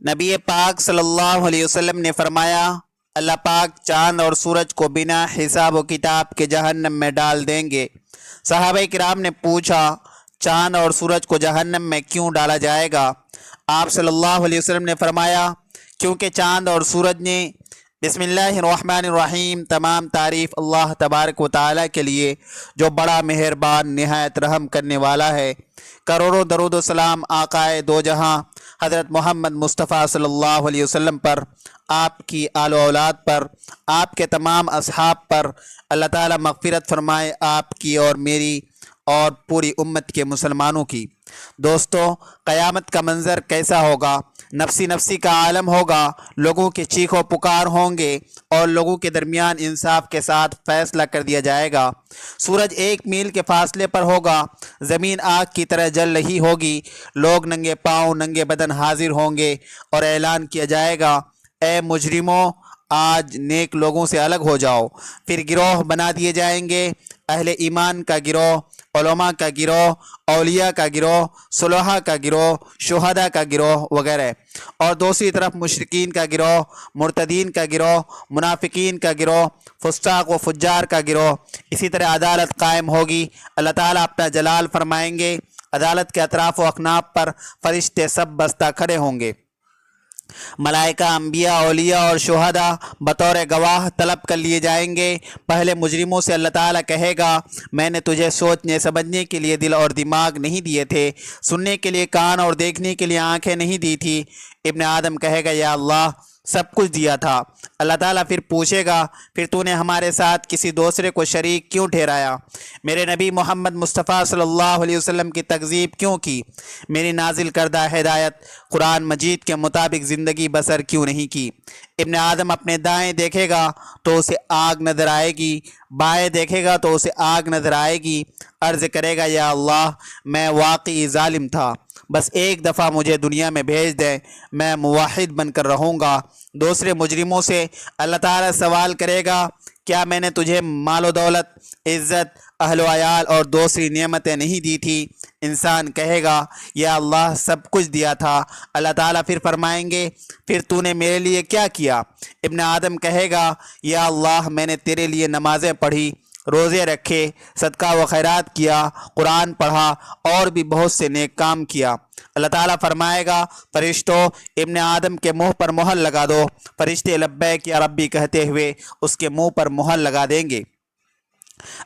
نبی پاک صلی اللہ علیہ وسلم نے فرمایا، اللہ پاک چاند اور سورج کو بنا حساب و کتاب کے جہنم میں ڈال دیں گے۔ صحابہ کرام نے پوچھا، چاند اور سورج کو جہنم میں کیوں ڈالا جائے گا؟ آپ صلی اللہ علیہ وسلم نے فرمایا، کیونکہ چاند اور سورج نے بسم اللہ الرحمن الرحیم تمام تعریف اللہ تبارک و تعالیٰ کے لیے جو بڑا مہربان نہایت رحم کرنے والا ہے۔ کروڑوں درود و سلام آقائے دو جہاں حضرت محمد مصطفیٰ صلی اللہ علیہ وسلم پر، آپ کی آل و اولاد پر، آپ کے تمام اصحاب پر۔ اللہ تعالیٰ مغفرت فرمائے آپ کی اور میری اور پوری امت کے مسلمانوں کی۔ دوستو، قیامت کا منظر کیسا ہوگا؟ نفسی نفسی کا عالم ہوگا، لوگوں کی چیخ و پکار ہوں گے اور لوگوں کے درمیان انصاف کے ساتھ فیصلہ کر دیا جائے گا۔ سورج 1 میل کے فاصلے پر ہوگا، زمین آگ کی طرح جل رہی ہوگی، لوگ ننگے پاؤں ننگے بدن حاضر ہوں گے اور اعلان کیا جائے گا، اے مجرموں، آج نیک لوگوں سے الگ ہو جاؤ۔ پھر گروہ بنا دیے جائیں گے، اہل ایمان کا گروہ، علماء کا گروہ، اولیاء کا گروہ، صلحاء کا گروہ، شہداء کا گروہ وغیرہ، اور دوسری طرف مشرکین کا گروہ، مرتدین کا گروہ، منافقین کا گروہ، فساق و فجار کا گروہ۔ اسی طرح عدالت قائم ہوگی، اللہ تعالیٰ اپنا جلال فرمائیں گے، عدالت کے اطراف و اکناف پر فرشتے سب بستہ کھڑے ہوں گے، ملائکہ، انبیاء، اولیاء اور شہداء بطور گواہ طلب کر لیے جائیں گے۔ پہلے مجرموں سے اللہ تعالیٰ کہے گا، میں نے تجھے سوچنے سمجھنے کے لیے دل اور دماغ نہیں دیے تھے، سننے کے لیے کان اور دیکھنے کے لیے آنکھیں نہیں دی تھی۔ ابن آدم کہے گا، یا اللہ، سب کچھ دیا تھا۔ اللہ تعالیٰ پھر پوچھے گا، پھر تو نے ہمارے ساتھ کسی دوسرے کو شریک کیوں ٹھہرایا؟ میرے نبی محمد مصطفیٰ صلی اللہ علیہ وسلم کی تکذیب کیوں کی؟ میری نازل کردہ ہدایت قرآن مجید کے مطابق زندگی بسر کیوں نہیں کی؟ ابن آدم اپنے دائیں دیکھے گا تو اسے آگ نظر آئے گی، بائیں دیکھے گا تو اسے آگ نظر آئے گی۔ عرض کرے گا، یا اللہ، میں واقعی ظالم تھا، بس ایک دفعہ مجھے دنیا میں بھیج دیں، میں موحد بن کر رہوں گا۔ دوسرے مجرموں سے اللہ تعالیٰ سوال کرے گا، کیا میں نے تجھے مال و دولت، عزت، اہل و عیال اور دوسری نعمتیں نہیں دی تھی؟ انسان کہے گا، یا اللہ، سب کچھ دیا تھا۔ اللہ تعالیٰ پھر فرمائیں گے، پھر تو نے میرے لیے کیا کیا؟ ابن آدم کہے گا، یا اللہ، میں نے تیرے لیے نمازیں پڑھی، روزے رکھے، صدقہ و خیرات کیا، قرآن پڑھا اور بھی بہت سے نیک کام کیا۔ اللہ تعالیٰ فرمائے گا، فرشتوں، ابن آدم کے منہ پر مہر لگا دو۔ فرشتے لبیک یا ربی کہتے ہوئے اس کے منہ پر مہر لگا دیں گے۔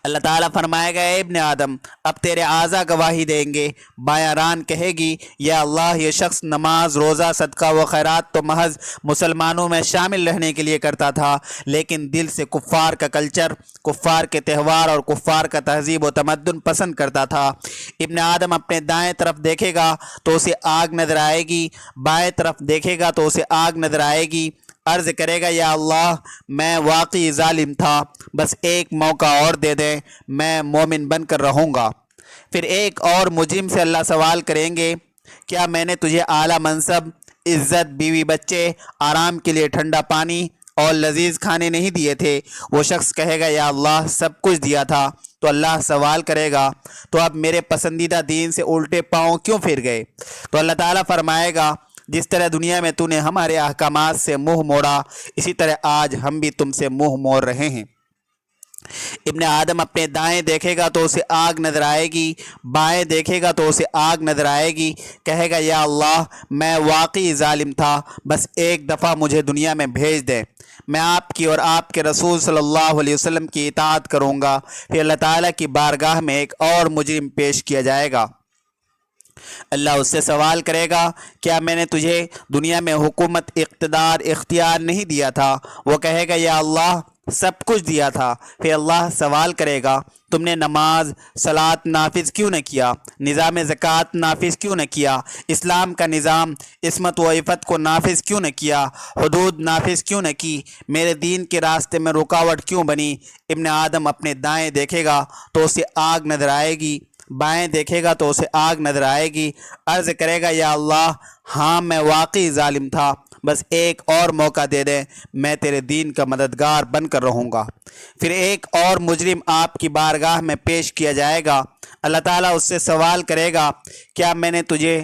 اللہ تعالیٰ فرمائے گا، اے ابن آدم، اب تیرے اعضا گواہی دیں گے۔ بایاں ران کہے گی، یا اللہ، یہ شخص نماز، روزہ، صدقہ و خیرات تو محض مسلمانوں میں شامل رہنے کے لیے کرتا تھا، لیکن دل سے کفار کا کلچر، کفار کے تہوار اور کفار کا تہذیب و تمدن پسند کرتا تھا۔ ابن آدم اپنے دائیں طرف دیکھے گا تو اسے آگ نظر آئے گی، بائیں طرف دیکھے گا تو اسے آگ نظر آئے گی۔ عرض کرے گا، یا اللہ، میں واقعی ظالم تھا، بس ایک موقع اور دے دیں، میں مومن بن کر رہوں گا۔ پھر ایک اور مجرم سے اللہ سوال کریں گے، کیا میں نے تجھے اعلیٰ منصب، عزت، بیوی بچے، آرام کے لیے ٹھنڈا پانی اور لذیذ کھانے نہیں دیے تھے؟ وہ شخص کہے گا، یا اللہ، سب کچھ دیا تھا۔ تو اللہ سوال کرے گا، تو اب میرے پسندیدہ دین سے الٹے پاؤں کیوں پھر گئے؟ تو اللہ تعالیٰ فرمائے گا، جس طرح دنیا میں تو نے ہمارے احکامات سے منہ موڑا، اسی طرح آج ہم بھی تم سے منہ موڑ رہے ہیں۔ ابن آدم اپنے دائیں دیکھے گا تو اسے آگ نظر آئے گی، بائیں دیکھے گا تو اسے آگ نظر آئے گی۔ کہے گا، یا اللہ، میں واقعی ظالم تھا، بس ایک دفعہ مجھے دنیا میں بھیج دیں، میں آپ کی اور آپ کے رسول صلی اللہ علیہ وسلم کی اطاعت کروں گا۔ پھر اللہ تعالیٰ کی بارگاہ میں ایک اور مجرم پیش کیا جائے گا۔ اللہ اس سے سوال کرے گا، کیا میں نے تجھے دنیا میں حکومت، اقتدار، اختیار نہیں دیا تھا؟ وہ کہے گا، یا اللہ، سب کچھ دیا تھا۔ پھر اللہ سوال کرے گا، تم نے نماز، صلاۃ نافذ کیوں نہ کیا؟ نظام زکوٰۃ نافذ کیوں نہ کیا؟ اسلام کا نظام، عصمت و عفت کو نافذ کیوں نہ کیا؟ حدود نافذ کیوں نہ کی؟ میرے دین کے راستے میں رکاوٹ کیوں بنی؟ ابن آدم اپنے دائیں دیکھے گا تو اسے آگ نظر آئے گی، بائیں دیکھے گا تو اسے آگ نظر آئے گی۔ عرض کرے گا، یا اللہ، ہاں، میں واقعی ظالم تھا، بس ایک اور موقع دے دیں، میں تیرے دین کا مددگار بن کر رہوں گا۔ پھر ایک اور مجرم آپ کی بارگاہ میں پیش کیا جائے گا۔ اللہ تعالیٰ اس سے سوال کرے گا، کیا میں نے تجھے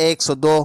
102।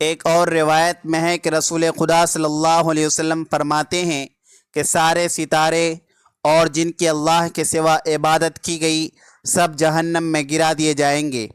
ایک اور روایت میں ہے کہ رسول خدا صلی اللہ علیہ وسلم فرماتے ہیں کہ سارے ستارے اور جن کی اللہ کے سوا عبادت کی گئی سب جہنم میں گرا دیے جائیں گے،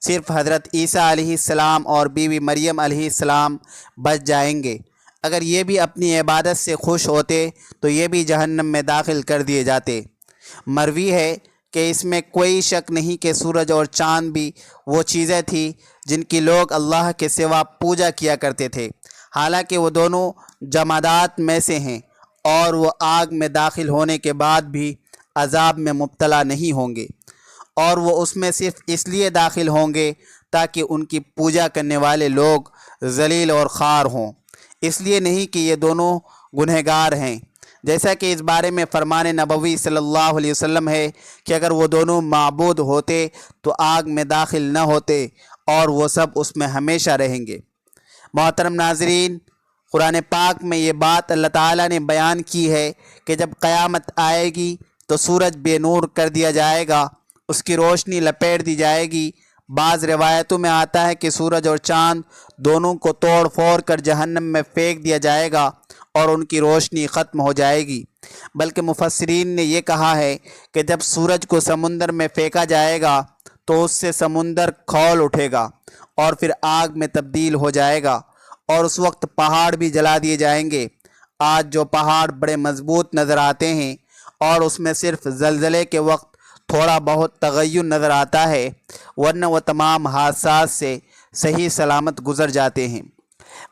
صرف حضرت عیسیٰ علیہ السلام اور بیوی مریم علیہ السلام بچ جائیں گے۔ اگر یہ بھی اپنی عبادت سے خوش ہوتے تو یہ بھی جہنم میں داخل کر دیے جاتے۔ مروی ہے کہ اس میں کوئی شک نہیں کہ سورج اور چاند بھی وہ چیزیں تھیں جن کی لوگ اللہ کے سوا پوجا کیا کرتے تھے، حالانکہ وہ دونوں جمادات میں سے ہیں اور وہ آگ میں داخل ہونے کے بعد بھی عذاب میں مبتلا نہیں ہوں گے، اور وہ اس میں صرف اس لیے داخل ہوں گے تاکہ ان کی پوجا کرنے والے لوگ ذلیل اور خوار ہوں، اس لیے نہیں کہ یہ دونوں گنہگار ہیں، جیسا کہ اس بارے میں فرمان نبوی صلی اللہ علیہ وسلم ہے کہ اگر وہ دونوں معبود ہوتے تو آگ میں داخل نہ ہوتے اور وہ سب اس میں ہمیشہ رہیں گے۔ محترم ناظرین، قرآن پاک میں یہ بات اللہ تعالیٰ نے بیان کی ہے کہ جب قیامت آئے گی تو سورج بے نور کر دیا جائے گا، اس کی روشنی لپیٹ دی جائے گی۔ بعض روایتوں میں آتا ہے کہ سورج اور چاند دونوں کو توڑ پھوڑ کر جہنم میں پھینک دیا جائے گا اور ان کی روشنی ختم ہو جائے گی، بلکہ مفسرین نے یہ کہا ہے کہ جب سورج کو سمندر میں پھینکا جائے گا تو اس سے سمندر کھول اٹھے گا اور پھر آگ میں تبدیل ہو جائے گا، اور اس وقت پہاڑ بھی جلا دیے جائیں گے۔ آج جو پہاڑ بڑے مضبوط نظر آتے ہیں اور اس میں صرف زلزلے کے وقت تھوڑا بہت تغیر نظر آتا ہے، ورنہ وہ تمام حادثات سے صحیح سلامت گزر جاتے ہیں۔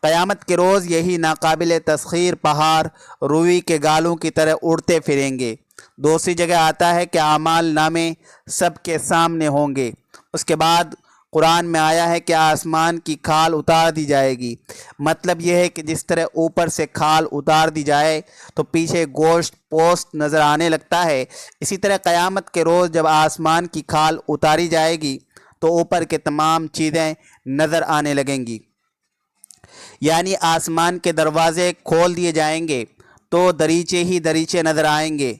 قیامت کے روز یہی ناقابل تسخیر پہاڑ روئی کے گالوں کی طرح اڑتے پھریں گے۔ دوسری جگہ آتا ہے کہ اعمال نامے سب کے سامنے ہوں گے۔ اس کے بعد قرآن میں آیا ہے کہ آسمان کی کھال اتار دی جائے گی۔ مطلب یہ ہے کہ جس طرح اوپر سے کھال اتار دی جائے تو پیچھے گوشت پوست نظر آنے لگتا ہے، اسی طرح قیامت کے روز جب آسمان کی کھال اتاری جائے گی تو اوپر کے تمام چیزیں نظر آنے لگیں گی، یعنی آسمان کے دروازے کھول دیے جائیں گے تو دریچے ہی دریچے نظر آئیں گے،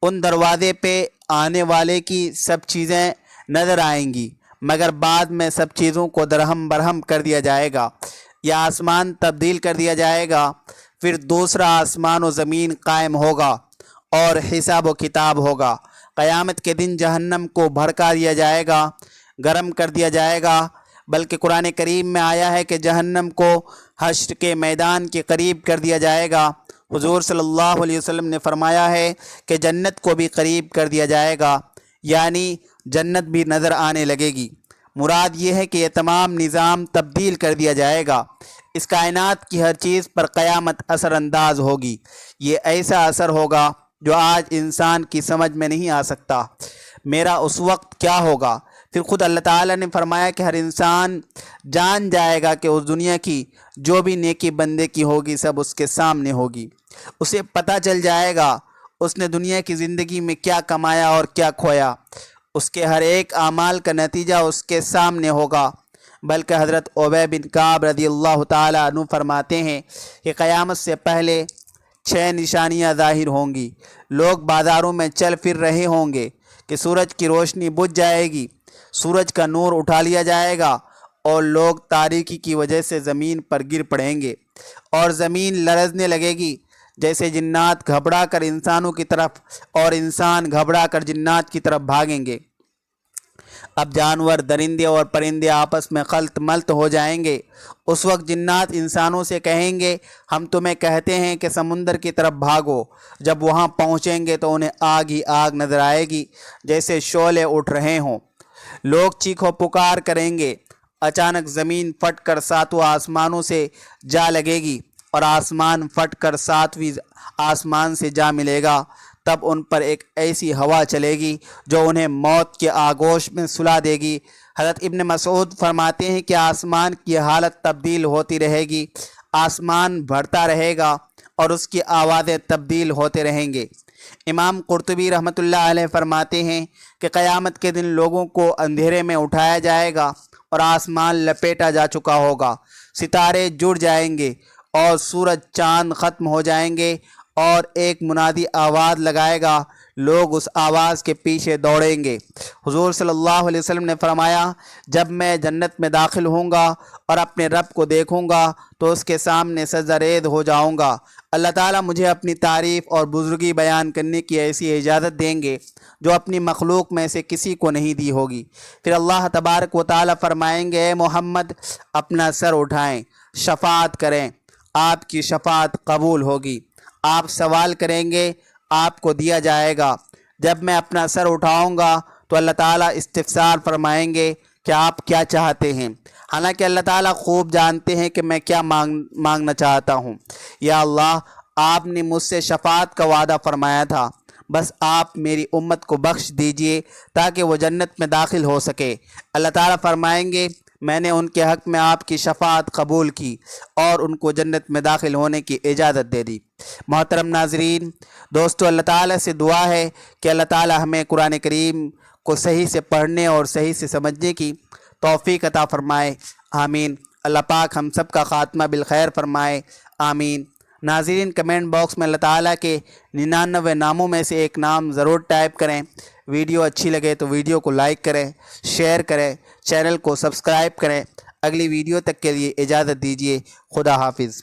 ان دروازے پہ آنے والے کی سب چیزیں نظر آئیں گی، مگر بعد میں سب چیزوں کو درہم برہم کر دیا جائے گا، یا آسمان تبدیل کر دیا جائے گا، پھر دوسرا آسمان و زمین قائم ہوگا اور حساب و کتاب ہوگا۔ قیامت کے دن جہنم کو بھڑکا دیا جائے گا، گرم کر دیا جائے گا، بلکہ قرآن کریم میں آیا ہے کہ جہنم کو حشر کے میدان کے قریب کر دیا جائے گا۔ حضور صلی اللہ علیہ وسلم نے فرمایا ہے کہ جنت کو بھی قریب کر دیا جائے گا، یعنی جنت بھی نظر آنے لگے گی۔ مراد یہ ہے کہ یہ تمام نظام تبدیل کر دیا جائے گا، اس کائنات کی ہر چیز پر قیامت اثر انداز ہوگی۔ یہ ایسا اثر ہوگا جو آج انسان کی سمجھ میں نہیں آ سکتا۔ میرا اس وقت کیا ہوگا؟ پھر خود اللہ تعالیٰ نے فرمایا کہ ہر انسان جان جائے گا کہ اس دنیا کی جو بھی نیکی بندے کی ہوگی سب اس کے سامنے ہوگی۔ اسے پتہ چل جائے گا اس نے دنیا کی زندگی میں کیا کمایا اور کیا کھویا، اس کے ہر ایک اعمال کا نتیجہ اس کے سامنے ہوگا۔ بلکہ حضرت ابی بن کعب رضی اللہ تعالیٰ عنہ فرماتے ہیں کہ قیامت سے پہلے 6 نشانیاں ظاہر ہوں گی۔ لوگ بازاروں میں چل پھر رہے ہوں گے کہ سورج کی روشنی بجھ جائے گی، سورج کا نور اٹھا لیا جائے گا اور لوگ تاریکی کی وجہ سے زمین پر گر پڑیں گے اور زمین لرزنے لگے گی، جیسے جنات گھبرا کر انسانوں کی طرف اور انسان گھبرا کر جنات کی طرف بھاگیں گے۔ اب جانور، درندے اور پرندے آپس میں خلط ملط ہو جائیں گے۔ اس وقت جنات انسانوں سے کہیں گے ہم تمہیں کہتے ہیں کہ سمندر کی طرف بھاگو۔ جب وہاں پہنچیں گے تو انہیں آگ ہی آگ نظر آئے گی جیسے شعلے اٹھ رہے ہوں۔ لوگ چیخو پکار کریں گے، اچانک زمین پھٹ کر 7 آسمانوں سے جا لگے گی اور آسمان پھٹ کر 7ویں آسمان سے جا ملے گا۔ تب ان پر ایک ایسی ہوا چلے گی جو انہیں موت کے آغوش میں سلا دے گی۔ حضرت ابن مسعود فرماتے ہیں کہ آسمان کی حالت تبدیل ہوتی رہے گی، آسمان بڑھتا رہے گا اور اس کی آوازیں تبدیل ہوتے رہیں گے۔ امام قرطبی رحمۃ اللہ علیہ فرماتے ہیں کہ قیامت کے دن لوگوں کو اندھیرے میں اٹھایا جائے گا اور آسمان لپیٹا جا چکا ہوگا، ستارے جڑ جائیں گے اور سورج چاند ختم ہو جائیں گے، اور ایک منادی آواز لگائے گا، لوگ اس آواز کے پیچھے دوڑیں گے۔ حضور صلی اللہ علیہ وسلم نے فرمایا، جب میں جنت میں داخل ہوں گا اور اپنے رب کو دیکھوں گا تو اس کے سامنے سجدہ ریز ہو جاؤں گا۔ اللہ تعالیٰ مجھے اپنی تعریف اور بزرگی بیان کرنے کی ایسی اجازت دیں گے جو اپنی مخلوق میں سے کسی کو نہیں دی ہوگی۔ پھر اللہ تبارک و تعالیٰ فرمائیں گے، اے محمد اپنا سر اٹھائیں، شفاعت کریں، آپ کی شفاعت قبول ہوگی۔ آپ سوال کریں گے، آپ کو دیا جائے گا۔ جب میں اپنا سر اٹھاؤں گا تو اللہ تعالیٰ استفسار فرمائیں گے کہ آپ کیا چاہتے ہیں؟ حالانکہ اللہ تعالیٰ خوب جانتے ہیں کہ میں کیا مانگنا چاہتا ہوں۔ یا اللہ، آپ نے مجھ سے شفاعت کا وعدہ فرمایا تھا، بس آپ میری امت کو بخش دیجئے تاکہ وہ جنت میں داخل ہو سکے۔ اللہ تعالیٰ فرمائیں گے، میں نے ان کے حق میں آپ کی شفاعت قبول کی اور ان کو جنت میں داخل ہونے کی اجازت دے دی۔ محترم ناظرین، دوستو، اللہ تعالیٰ سے دعا ہے کہ اللہ تعالیٰ ہمیں قرآن کریم کو صحیح سے پڑھنے اور صحیح سے سمجھنے کی توفیق عطا فرمائے، آمین۔ اللہ پاک ہم سب کا خاتمہ بالخیر فرمائے، آمین۔ ناظرین، کمنٹ باکس میں اللہ تعالیٰ کے 99 ناموں میں سے ایک نام ضرور ٹائپ کریں۔ ویڈیو اچھی لگے تو ویڈیو کو لائک کریں، شیئر کریں، چینل کو سبسکرائب کریں۔ اگلی ویڈیو تک کے لیے اجازت دیجیے، خدا حافظ۔